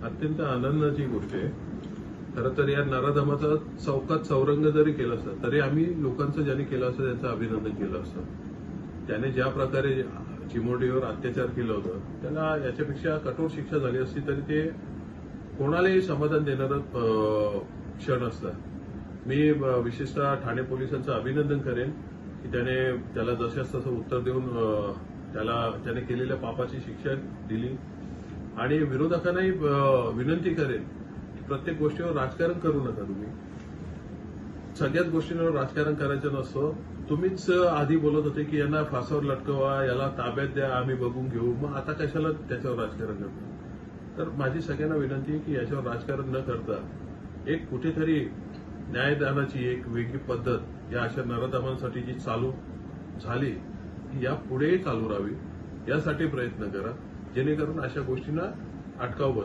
अत्यंत आनंदाची गोष्ट आहे. खरं तर या नराधमाचा चौकात चौरंग जरी केलं असतं तरी आम्ही लोकांचं ज्यांनी केलं असतं त्यांचं अभिनंदन केलं असतं. त्याने ज्या प्रकारे चिमुरडीवर अत्याचार केलं होतं त्याला याच्यापेक्षा कठोर शिक्षा झाली असती तरी ते कोणालाही समाधान देणारं क्षण असतं. मी विशेषतः ठाणे पोलिसांचं अभिनंदन करेन की त्याला जशास तसं उत्तर देऊन त्याने केलेल्या पापाची शिक्षा दिली आणि विरोधकांनाही विनंती करेन की प्रत्येक गोष्टीवर राजकारण करू नका. तुम्ही सगळ्याच गोष्टींवर राजकारण करायचं नसतं. तुम्हीच आधी बोलत होते की यांना फासावर लटकवा, याला ताब्यात द्या, आम्ही बघून घेऊ, मग आता कशाला त्याच्यावर राजकारण करतो. तर माझी सगळ्यांना विनंती आहे की याच्यावर राजकारण न करता एक कुठेतरी न्यायदानाची एक वेगळी पद्धत या अशा नराधमांसाठी जी चालू झाली ती यापुढेही चालू राहावी यासाठी प्रयत्न करा जेणेकरून अशा गोष्टींना अटकाव बसेल.